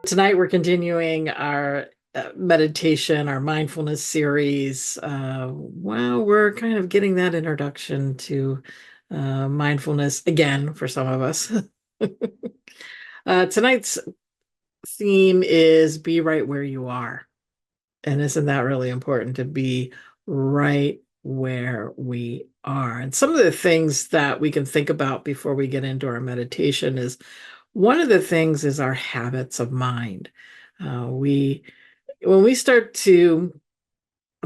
Tonight we're continuing our meditation, our mindfulness series. Well, we're kind of getting that introduction to mindfulness again for some of us. Tonight's theme is be right where you are. And isn't that really important to be right where we are? And some of the things that we can think about before we get into our meditation is one of the things is our habits of mind. We When we start to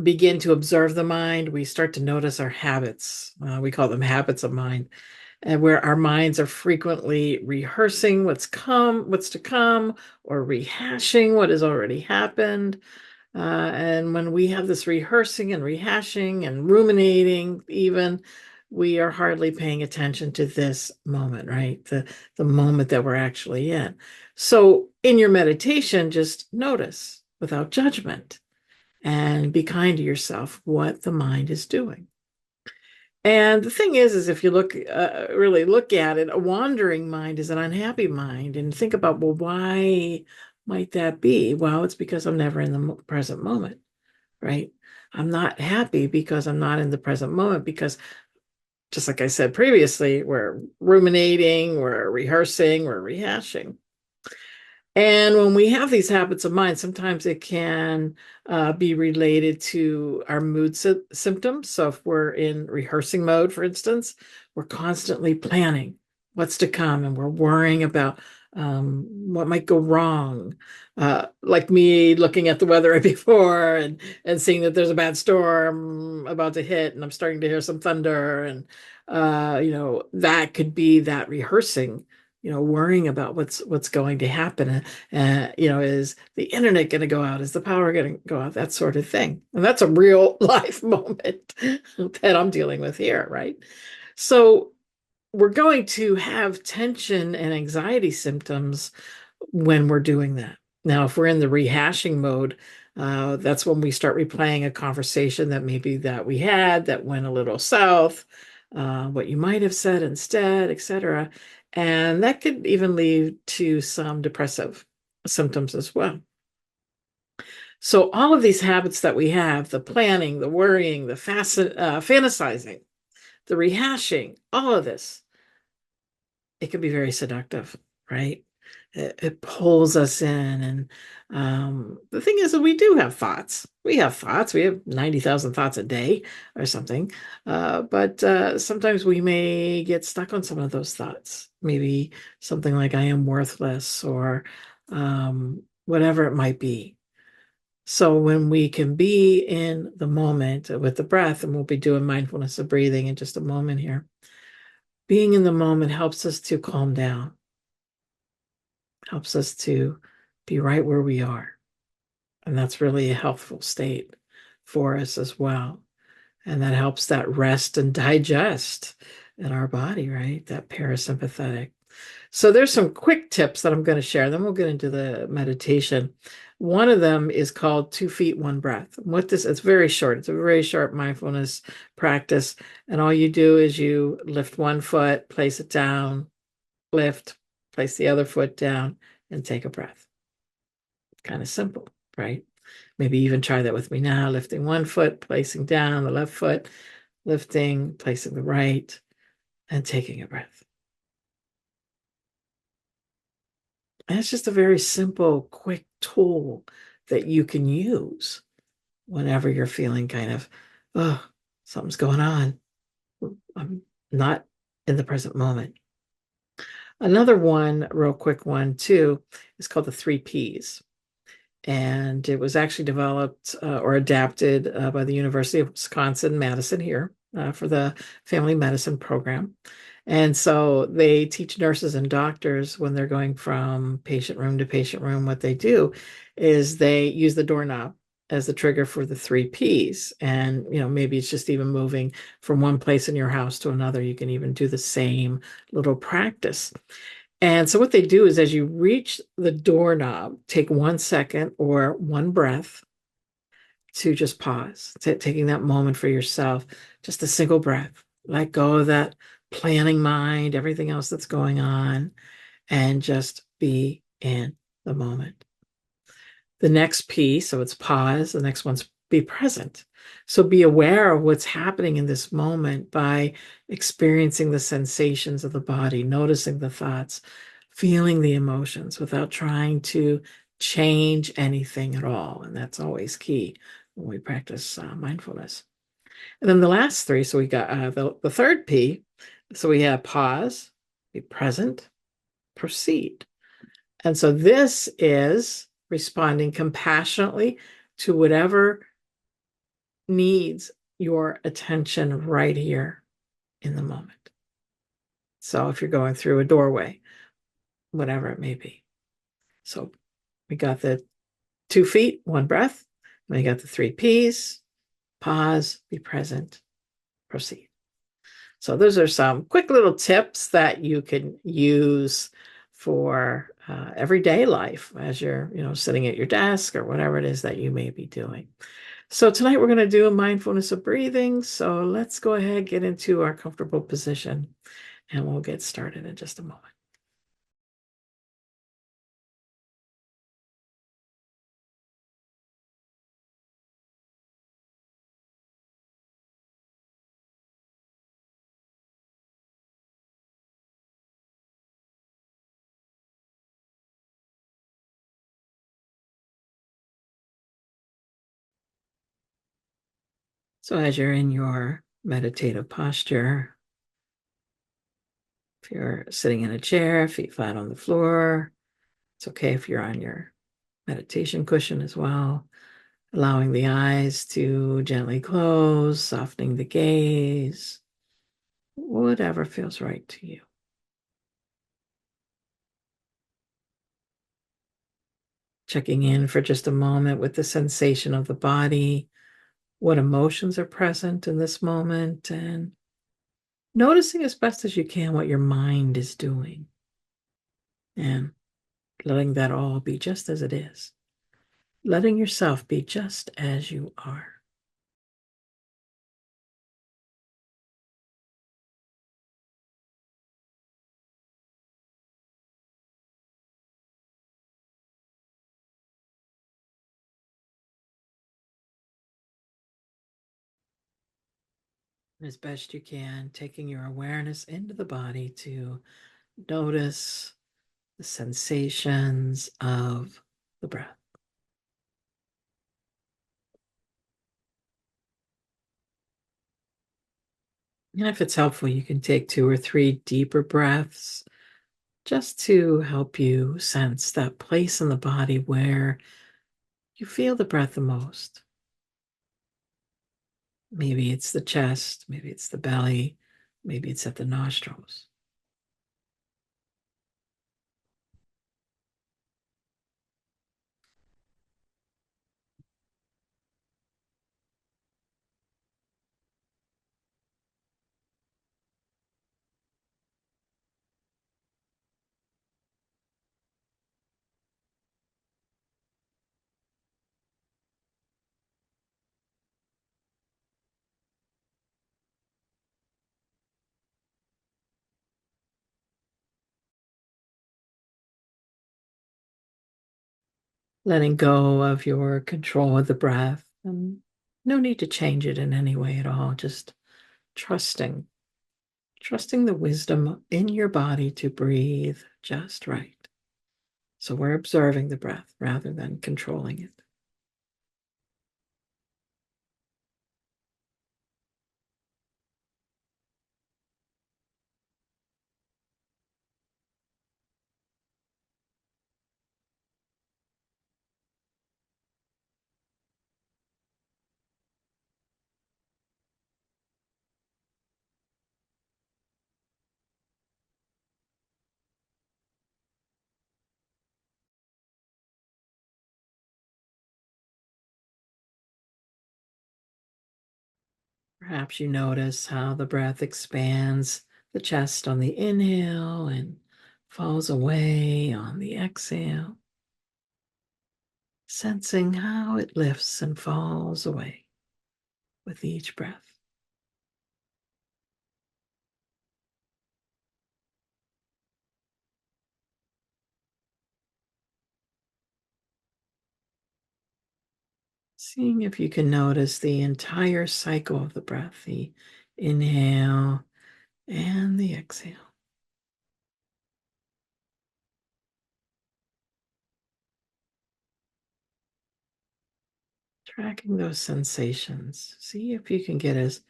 begin to observe the mind, we start to notice our habits. We call them habits of mind, and where our minds are frequently rehearsing what's to come, or rehashing what has already happened. And when we have this rehearsing and rehashing and ruminating, even, we are hardly paying attention to this moment, right? The moment that we're actually in. So in your meditation, just notice without judgment and be kind to yourself what the mind is doing. And the thing is if you really look at it, a wandering mind is an unhappy mind. And think about, well, why might that be? Well, it's because I'm never in the present moment, right? I'm not happy because I'm not in the present moment, because just like I said previously, we're ruminating, we're rehearsing, we're rehashing. And when we have these habits of mind, sometimes it can be related to our mood symptoms. So if we're in rehearsing mode, for instance, we're constantly planning what's to come, and we're worrying about what might go wrong. Like me looking at the weather right before and seeing that there's a bad storm about to hit, and I'm starting to hear some thunder. And, that could be that rehearsing, worrying about what's going to happen. Is the internet going to go out? Is the power going to go out? That sort of thing. And that's a real life moment that I'm dealing with here, right? So we're going to have tension and anxiety symptoms when we're doing that. Now, if we're in the rehashing mode, that's when we start replaying a conversation that we had that went a little south, what you might have said instead, etc. And that could even lead to some depressive symptoms as well. So all of these habits that we have, the planning, the worrying, the fantasizing, the rehashing, all of this, it can be very seductive, right? It pulls us in. And the thing is that we do have thoughts. We have thoughts. We have 90,000 thoughts a day or something. But sometimes we may get stuck on some of those thoughts. Maybe something like I am worthless, or whatever it might be. So when we can be in the moment with the breath, and we'll be doing mindfulness of breathing in just a moment here, being in the moment helps us to calm down, helps us to be right where we are. And that's really a healthful state for us as well. And that helps that rest and digest in our body, right? That parasympathetic. So there's some quick tips that I'm going to share. Then we'll get into the meditation. One of them is called 2 feet, 1 breath. What this, it's very short. It's a very short mindfulness practice. And all you do is you lift one foot, place it down, lift, place the other foot down, and take a breath. Kind of simple, right? Maybe even try that with me now, lifting one foot, placing down the left foot, lifting, placing the right, and taking a breath. And it's just a very simple, quick tool that you can use whenever you're feeling kind of, oh, something's going on. I'm not in the present moment. Another one, real quick one too, is called the 3 Ps. And it was actually developed or adapted by the University of Wisconsin-Madison here for the family medicine program. And so they teach nurses and doctors, when they're going from patient room to patient room, what they do is they use the doorknob as the trigger for the 3 Ps. And, maybe it's just even moving from one place in your house to another. You can even do the same little practice. And so what they do is, as you reach the doorknob, take 1 second or one breath to just pause, taking that moment for yourself, just a single breath. Let go of that planning mind, everything else that's going on, and just be in the moment. The next P, so it's pause. The next one's be present. So be aware of what's happening in this moment by experiencing the sensations of the body, noticing the thoughts, feeling the emotions without trying to change anything at all. And that's always key when we practice mindfulness. And then the last three, so we got the third P. So we have pause, be present, proceed. And so this is responding compassionately to whatever needs your attention right here in the moment. So if you're going through a doorway, whatever it may be. So we got the 2 feet, 1 breath. We got the 3 P's, pause, be present, proceed. So those are some quick little tips that you can use for everyday life as you're, sitting at your desk or whatever it is that you may be doing. So tonight we're going to do a mindfulness of breathing. So let's go ahead, get into our comfortable position, and we'll get started in just a moment. So as you're in your meditative posture, if you're sitting in a chair, feet flat on the floor, it's okay if you're on your meditation cushion as well. Allowing the eyes to gently close, softening the gaze, whatever feels right to you. Checking in for just a moment with the sensation of the body, what emotions are present in this moment, and noticing as best as you can what your mind is doing, and letting that all be just as it is. Letting yourself be just as you are. As best you can, taking your awareness into the body to notice the sensations of the breath. And if it's helpful, you can take 2 or 3 deeper breaths just to help you sense that place in the body where you feel the breath the most. Maybe it's the chest, maybe it's the belly, maybe it's at the nostrils. Letting go of your control of the breath, and no need to change it in any way at all. Just trusting, trusting the wisdom in your body to breathe just right. So we're observing the breath rather than controlling it. Perhaps you notice how the breath expands the chest on the inhale and falls away on the exhale, sensing how it lifts and falls away with each breath. Seeing if you can notice the entire cycle of the breath, the inhale and the exhale. Tracking those sensations. See if you can get as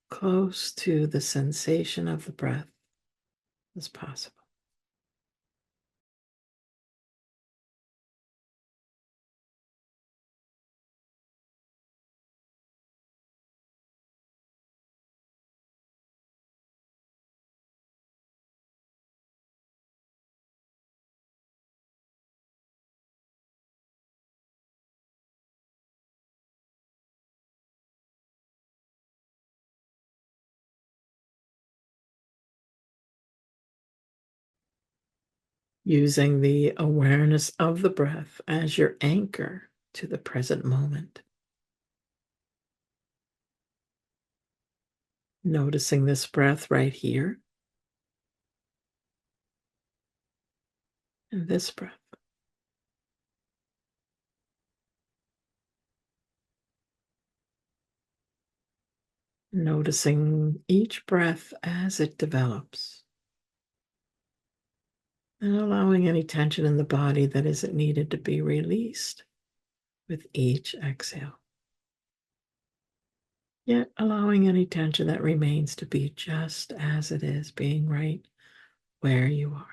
close to the sensation of the breath as possible. Using the awareness of the breath as your anchor to the present moment. Noticing this breath right here and this breath. Noticing each breath as it develops and allowing any tension in the body that isn't needed to be released with each exhale. Yet allowing any tension that remains to be just as it is, being right where you are.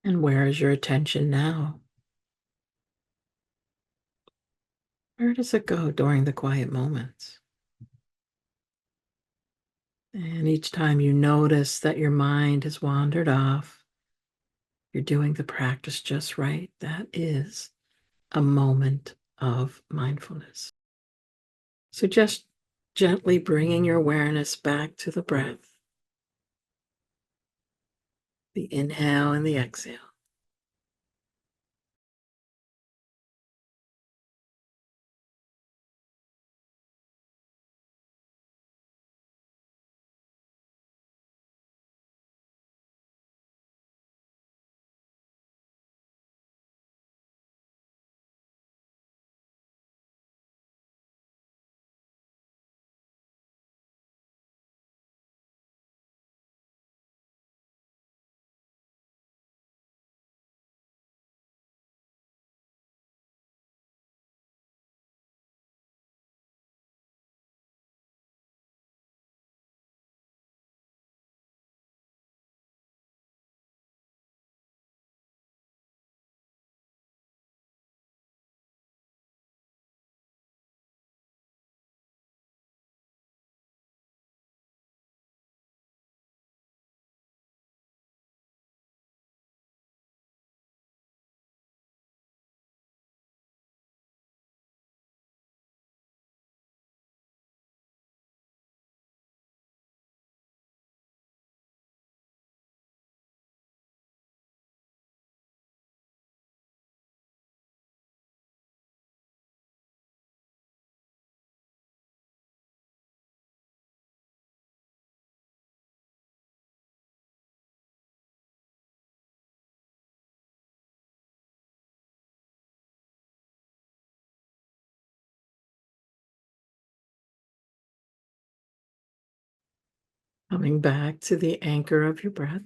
And where is your attention now? Where does it go during the quiet moments? And each time you notice that your mind has wandered off, you're doing the practice just right. That is a moment of mindfulness. So just gently bringing your awareness back to the breath, the inhale and the exhale. Coming back to the anchor of your breath.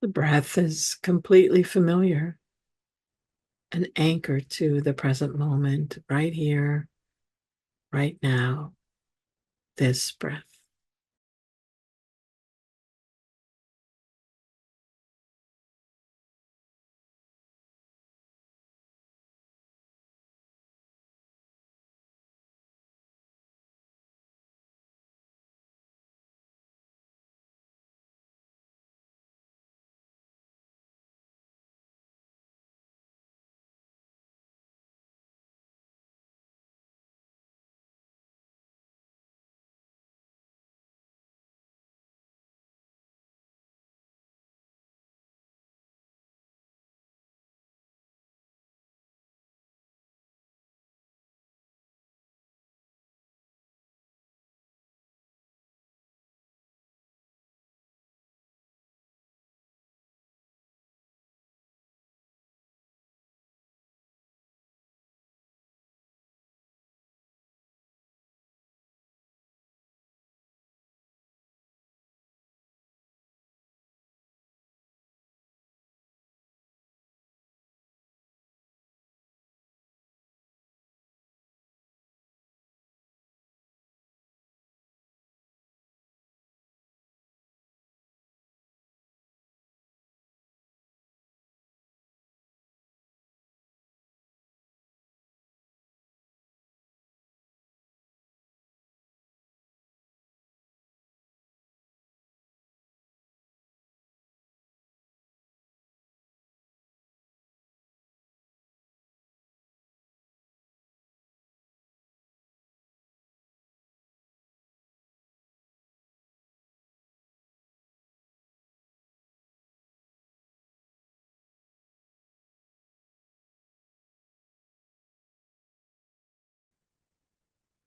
The breath is completely familiar, an anchor to the present moment, right here, right now, this breath.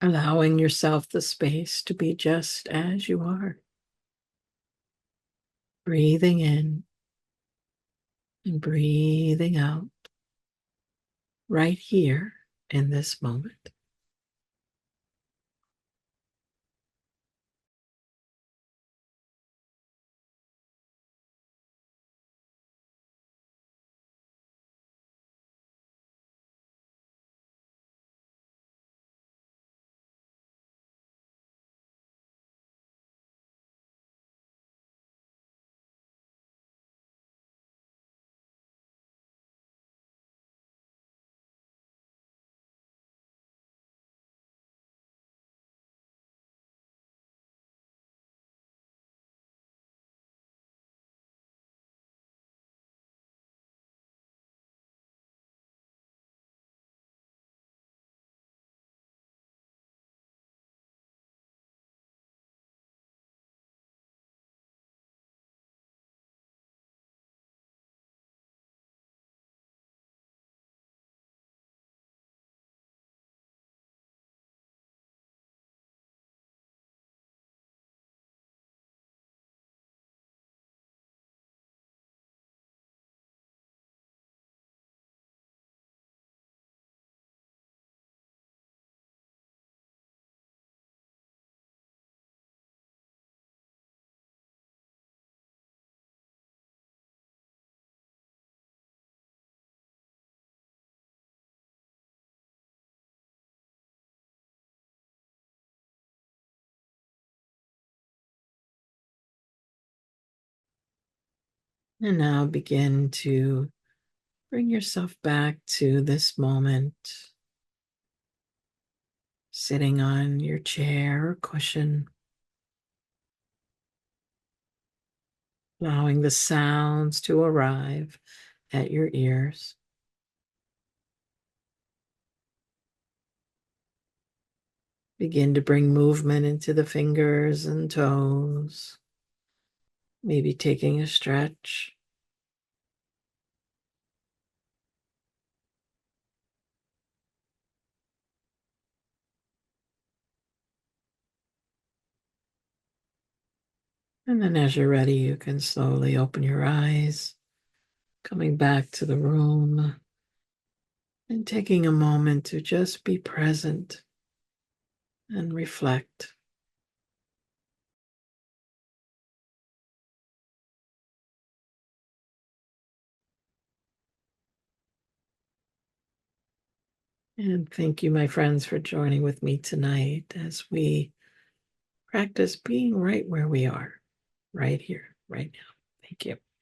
allowing yourself the space to be just as you are, breathing in and breathing out right here in this moment. And now begin to bring yourself back to this moment, sitting on your chair or cushion, allowing the sounds to arrive at your ears. Begin to bring movement into the fingers and toes, maybe taking a stretch. And then as you're ready, you can slowly open your eyes, coming back to the room and taking a moment to just be present and reflect. And thank you, my friends, for joining with me tonight as we practice being right where we are, right here, right now. Thank you.